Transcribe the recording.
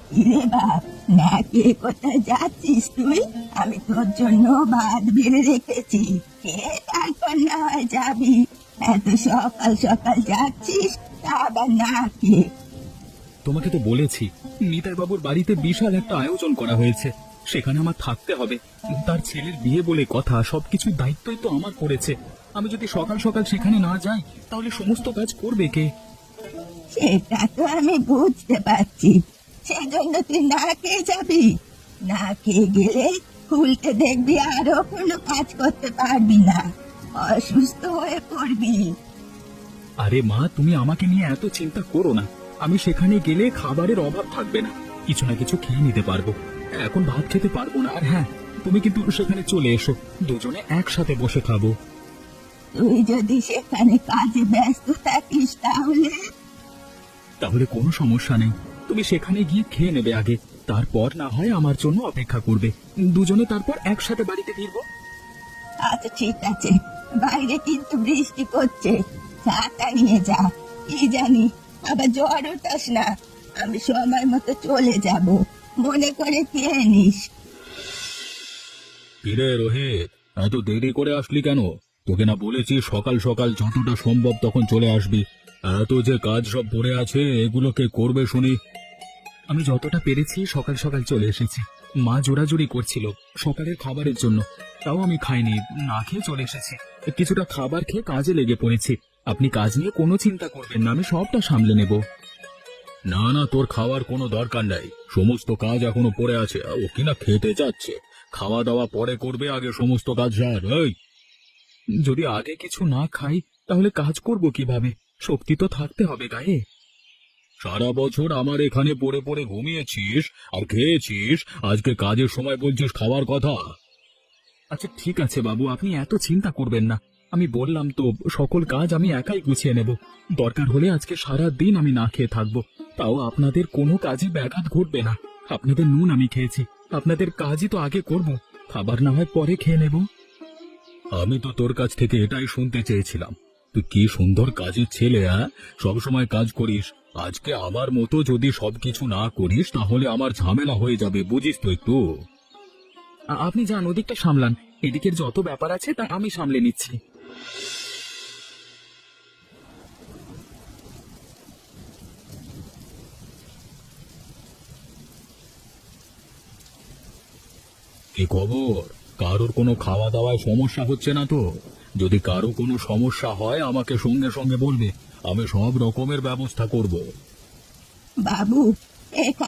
কিরে বাপ, না কে কোথায় যাচ্ছিস তুই? আমি তোর জন্য ভাত বেড়ে রেখেছি, খেয়ে তারপর না হয় যাবি। এত সকাল সকাল যাচ্ছিস, তা আবার না খেয়ে। তোমাকে তো বলেছি, নিতাই বাবুর বাড়িতে বিশাল একটা আয়োজন করা হয়েছে, সেখানে আমার থাকতে হবে। তার ছেলের বিয়ে বলে কথা, সবকিছু দায়িত্বই তো আমার পড়েছে। আমি যদি সকাল সকাল সেখানে না যাই, তাহলে সমস্ত কাজ করবে কে? সেটা তো আমি বুঝতে পারছি, সেজন্য তুই না খেয়ে যাবি। না খেয়ে গেলে উল্টে দেখবি আরো কোনো কাজ করতে পারবি না, অসুস্থ হয়ে পড়বি। আরে মা, তুমি আমাকে নিয়ে এত চিন্তা করো না। আমি সেখানে গেলে খাবারের অভাব থাকবে না, কিছু না কিছু খেয়ে নিতে পারবো। এখন ভাত খেতে পারবো না। আর হ্যাঁ, তুমি কিন্তু সেখানে চলে এসো, দুজনে একসাথে বসে খাবো। তুই যদি সেখানে কাজে ব্যস্ত থাকিস তাহলে? তাহলে কোনো সমস্যা নেই, তুমি সেখানে গিয়ে খেয়ে নেবে আগে, তারপর না হয় আমার জন্য অপেক্ষা করবে। দুজনে তারপর একসাথে বাড়িতে ফিরবো। আচ্ছা ঠিক আছে, বাইরে কিন্তু বৃষ্টি পড়ছে, ছাতা নিয়ে যা। কি জানি আবার জ্বর ওঠাস না, আমি সময় মতো চলে যাব, মনে করে খেয়ে নিস। কিরে রোহিত, এত দেরি করে আসলি কেন? তোকে না বলেছি সকাল সকাল যতটা সম্ভব তখন চলে আসবি? এত যে কাজ সব পড়ে আছে, এগুলো কে করবে শুনি? আমি যতটা পেরেছি সকাল সকাল চলে এসেছি। মা জোরাজুরি করছিল সকালের খাবারের জন্য, তাও আমি খাইনি, না খেয়ে চলে এসেছি। কিছুটা খাবার খেয়ে কাজে লেগে পড়েছি। আপনি কাজ নিয়ে কোনো চিন্তা করবেন না, আমি সবটা সামলে নেব। না না, তোর খাওয়ার কোনো দরকার নাই, সমস্ত কাজ এখনো পড়ে আছে। ও কিনা খেতে যাচ্ছে, খাওয়া দাওয়া পরে করবে, আগে সমস্ত কাজ সার। এই, যদি আগে কিছু না খাই তাহলে কাজ করব কিভাবে? শক্তি তো থাকতে হবে গায়ে। সারা বছর আমার এখানে পড়ে পড়ে ঘুমিয়েছিস আর খেয়েছিস, আজকে কাজের সময় বলছিস খাওয়ার কথা? আচ্ছা ঠিক আছে বাবু, আপনি এত চিন্তা করবেন না। আমি বললাম তো, সকল কাজ আমি একাই গুছিয়ে নেব। দরকার হলে আজকে সারা দিন আমি না খেয়ে থাকবো, তাও আপনাদের কোনো কাজে ব্যাঘাত ঘটবে না। আপনাদের নুন আমি খেয়েছি, আপনাদের কাজই তো আগে করব, খাবার না হয় পরে খেয়ে নেব। আমি তো তোর কাছ থেকে এটাই শুনতে চেয়েছিলাম। তুই কি সুন্দর কাজের ছেলে, সবসময় কাজ করিস। আজকে আমার মতো যদি সবকিছু না করিস তাহলে আমার ঝামেলা হয়ে যাবে, বুঝিস তো একটু। আপনি যান, ওদিকটা সামলান, এদিকের যত ব্যাপার আছে তা আমি সামলে নিচ্ছি। কি খবর? কারোর কোনো খাওয়া দাওয়ায় সমস্যা হচ্ছে না তো? যদি কারো কোনো সমস্যা হয় আমাকে সঙ্গে সঙ্গে বলবে, আমি সব রকমের ব্যবস্থা করব। বাবু,